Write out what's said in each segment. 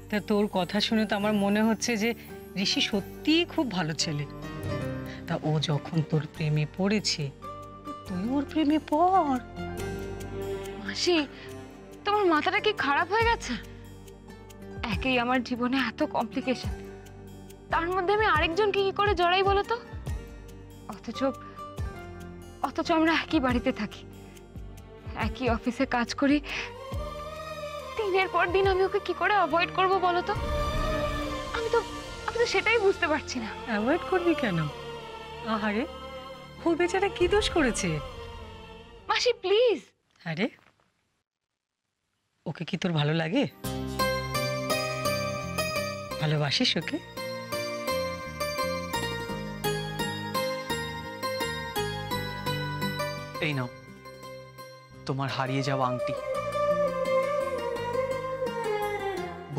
তা তোর কথা শুনে তো আমার মনে হচ্ছে যে ঋষি সত্যিই খুব ভালো ছেলে। তা ও যখন তোর প্রেমে পড়েছে, তুই ওর প্রেমে পড়। মাসি, তোমার মাথাটা কি খারাপ হয়ে গেছে? একেই আমার জীবনে এত কমপ্লিকেশন, তার মধ্যে আমি আরেকজনকে কি করে জড়াই বলো তো? অথচ অথচ আমরা একই বাড়িতে থাকি, একই অফিসে কাজ করি। দিনের পর দিন আমি ওকে কি করে অ্যাভয়েড করব বলো তো? আমি তো সেটাই বুঝতে পারছি না। অ্যাভয়েড করবি কেন? আহারে, ওর বেচারা কি দোষ করেছে? মাসি প্লিজ। আরে, ওকে কি তোর ভালো লাগে? ভালোবাসিস ওকে? এই নাও তোমার হারিয়ে যাওয়া আংটি।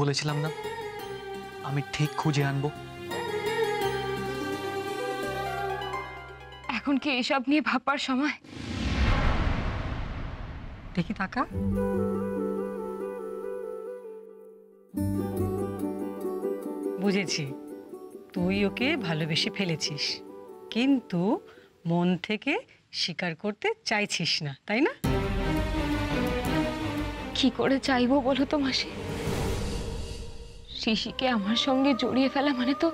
বলেছিলাম না আমি ঠিক খুঁজে আনবো। এখন কি এসব নিয়ে ভাববার সময়? দেখি তাকা। বুঝেছি, তুই ওকে ভালোবেসে ফেলেছিস, কিন্তু মন থেকে স্বীকার করতে চাইছিস না, তাই না? কি করে চাইবো বলো তো মাসি? ঋষিকে আমার সঙ্গে জড়িয়ে ফেলা মানে তো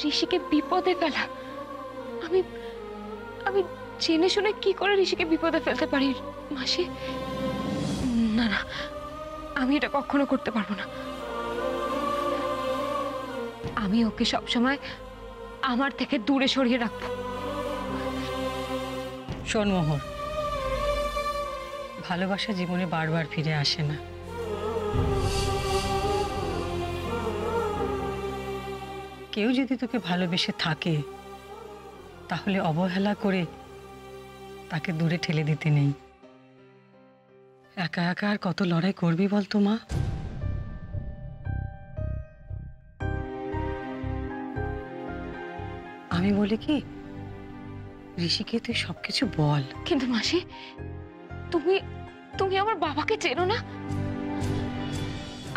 ঋষিকে বিপদে ফেলা। আমি আমি জেনে শুনে কি করে ঋষিকে বিপদে ফেলতে পারি মাসি? না না, আমি এটা কখনো করতে পারবো না। আমি ওকে সবসময় আমার থেকে দূরে সরিয়ে রাখবো। শোন মোহর, ভালোবাসা জীবনে বারবার ফিরে আসে না। কেউ যদি তোকে ভালোবেসে থাকে, তাহলে অবহেলা করে তাকে দূরে ঠেলে দিতে নেই। একা একা আর কত লড়াই করবি বলতো মা? আমি বলি কি, ঋষিকে তুই সবকিছু বল। কিন্তু মাসি, তুমি তুমি আমার বাবাকে চেনো না?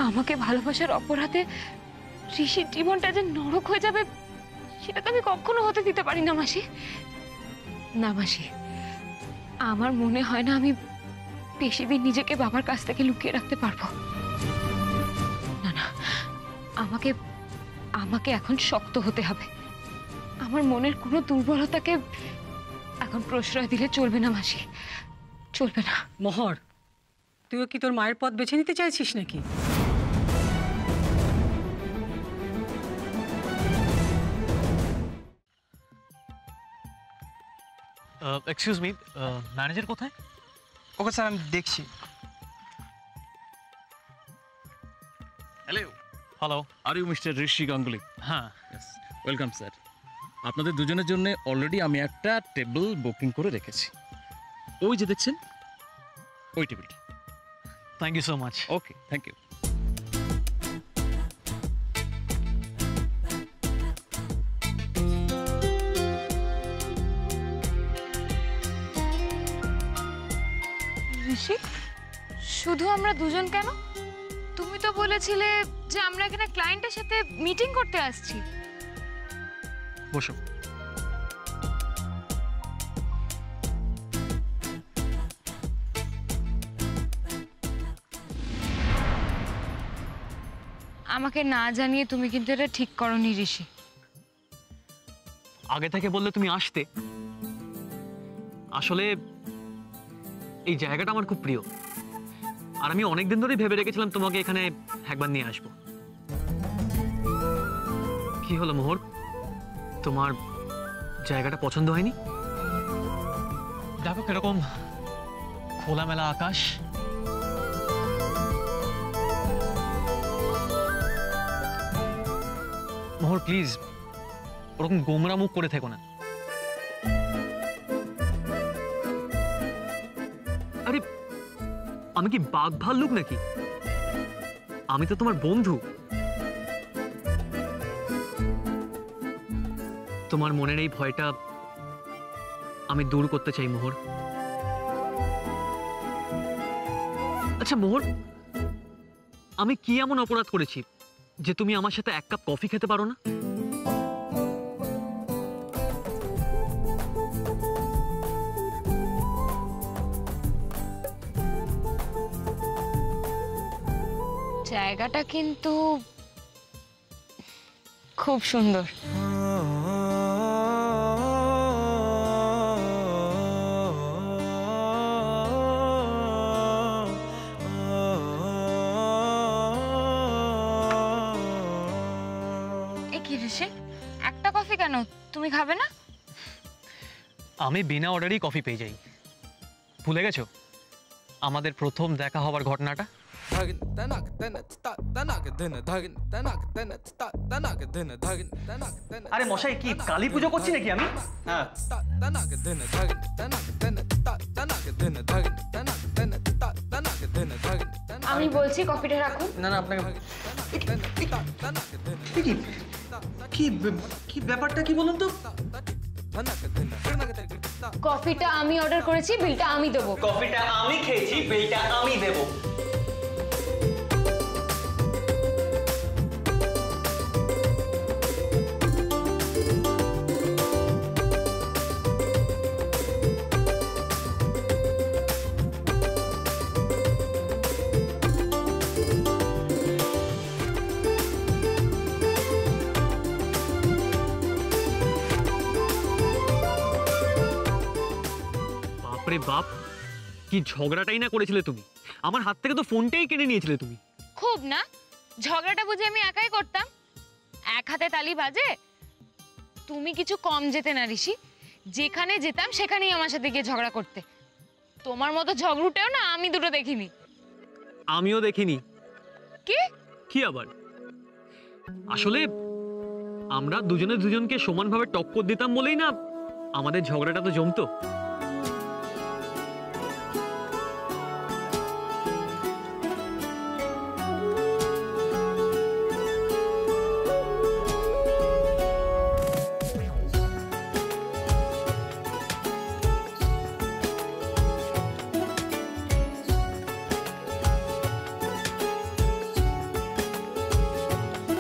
আমাকে ভালোবাসার অপরাধে ঋষির জীবনটা যে নরক হয়ে যাবে, সেটা তো আমি কখনো হতে দিতে পারি না মাসি। না মাসি, আমার মনে হয় না আমি বেশি দিন নিজেকে বাবার কাছ থেকে লুকিয়ে রাখতে পারবো। না না, আমাকে আমাকে এখন শক্ত হতে হবে। আমার মনের কোনো দুর্বলতাকে এখন প্রশ্রয় দিলে চলবে না মাসি, চলবে না। মোহর, তুইও কি তোর মায়ের পথ বেছে নিতে চাইছিস নাকি? এক্সকিউজ মি, ম্যানেজার কোথায়? ওকে স্যার, আমি দেখছি। Hello, hello. Are you mister Rishi Ganguly? হ্যাঁ। Welcome sir. আপনাদের দুজনের জন্য অলরেডি আমি একটা টেবিল বুকিং করে রেখেছি। ওই যে দেখছেন, ওই টেবিলটা। Thank you so much. Okay, thank you. Rishi, শুধু আমরা দুজন কেন? তুমি তো বলেছিলে যে আমরা এখানে ক্লায়েন্টের সাথে মিটিং করতে আসছি। বসো। আমাকে না জানিয়ে তুমি কিন্তু এটা ঠিক করোনি ঋষি। আগে থেকে বললে তুমি আসতে। আসলে এই জায়গাটা আমার খুব প্রিয়, আর আমি অনেকদিন ধরেই ভেবে রেখেছিলাম তোমাকে এখানে একবার নিয়ে আসবো। কি হলো মোহর, তোমার জায়গাটা পছন্দ হয়নি? দেখো কিরকম খোলামেলা আকাশ, মোহর প্লিজ ওরকম গোমরা মুখ করে থেকো না। আরে আমি কি বাঘ ভাল্লুক নাকি? আমি তো তোমার বন্ধু। তোমার মনের এই ভয়টা আমি দূর করতে চাই মোহর। আচ্ছা মোহর, আমি কি এমন অপরাধ করেছি যে তুমি আমার সাথে এক কাপ কফি খেতে পারো না? জায়গাটা কিন্তু খুব সুন্দর। এ কি ঋষি, একটা কফি কেন? তুমি খাবে না? আমি বিনা অর্ডারই কফি পেয়ে যাই। ভুলে গেছো আমাদের প্রথম দেখা হওয়ার ঘটনাটা? আরে মশাই, কি কালী পুজো করছি নাকি আমি? হ্যাঁ, আমি বলছি কফিটা রাখুন। না না, আপনাকে কি কি ব্যাপারটা কি বলুন তো? কফিটা আমি অর্ডার করেছি, বিলটা আমি দেবো। কফিটা আমি খেয়েছি, বিলটা আমি দেব। বাপরে বাপ, কি ঝগড়াটাই না করেছিলে তুমি! আমার হাত থেকে তো ফোনটাই কেড়ে নিয়েছিলে তুমি। খুব না, ঝগড়াটা বুঝি আমি একাই করতাম? এক হাতে তালি বাজে। তুমি কিছু কম যেতে না ঋষি, যেখানে যেতাম সেখানেই আমার সাথে গিয়ে ঝগড়া করতে। তোমার মতো ঝগড়ুটেও না আমি দুটো দেখিনি। আমিও দেখিনি। কি কি আবার? আসলে আমরা দুজনে দুজনকে সমানভাবে টক্কর দিতাম বলেই না আমাদের ঝগড়াটা তো জমতো।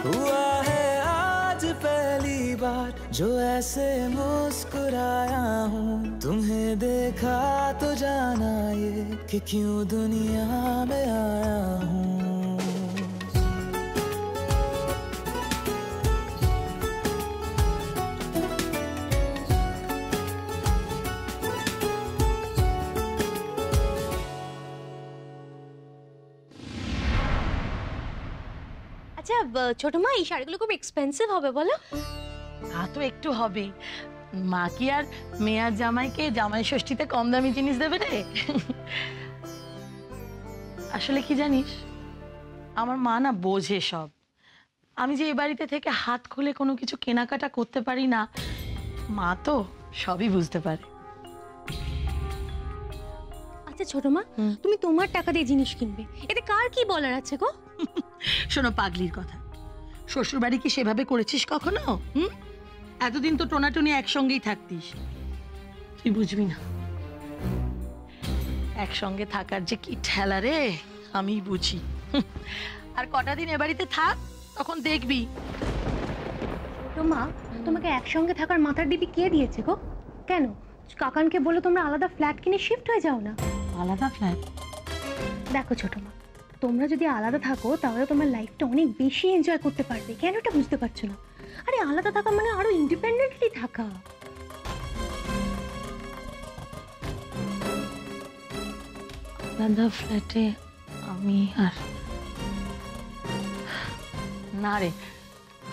हुआ है आज पहली बार जो ऐसे मुस्कुराया हूँ, तुम्हें देखा तो जाना ये कि क्यों दुनिया में आया हूँ। আচ্ছা ছোট মা, এই শাড়িগুলো খুব এক্সপেন্সিভ হবে বলো? তা তো একটু হবে। মা কি আর মেয়ার জামাইকে জামাই ষষ্ঠীতে কম দামি জিনিস দেবে রে? আসলে কি জানিস, আমার মা না বোঝে সব। আমি যে এই বাড়িতে থেকে হাত খুলে কোনো কিছু কেনাকাটা করতে পারি না, মা তো সবই বুঝতে পারে। আচ্ছা ছোট মা, তুমি তোমার টাকা দিয়ে জিনিস কিনবে, এতে কার কি বলার আছে গো? শোনো পাগলির কথা, শ্বশুর বাড়ি কি সেভাবে করেছিস কখনো? এতদিন তো টোনাটুনি একসঙ্গেই থাকতিস, তুই বুঝবি না। একসঙ্গে থাকার যে কি ঠেলা রে, আমি বুঝি। আর কটা দিন এ বাড়িতে থাক, তখন দেখবি। ছোট মা, তোমাকে একসঙ্গে থাকার মাথার ডিপি কে দিয়েছে গো? কেন কাকানকে বলে তোমরা আলাদা ফ্ল্যাট কিনে শিফট হয়ে যাও না? আলাদা ফ্ল্যাট? দেখো ছোট মা, তোমরা যদি আলাদা থাকো তাহলে তোমার লাইফটা অনেক বেশি এনজয় করতে পারবে। কেন এটা বুঝতে পারছো না? আরে আলাদা থাকা মানে আরো ইন্ডিপেন্ডেন্টলি থাকা। আলাদা ফ্ল্যাটে আমি আর না রে,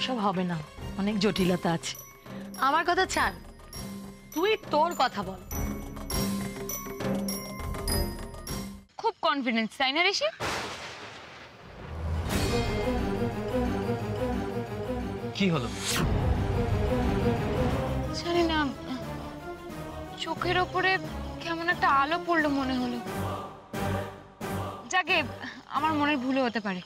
সব হবে না, অনেক জটিলতা আছে। আমার কথা ছাড়, তুই তোর কথা বল। খুব কনফিডেন্স, তাই না ঋষি? কি হলো? জানি না, চোখের ওপরে কেমন একটা আলো পড়লো মনে হলো। যাকে আমার মনের ভুলও হতে পারে।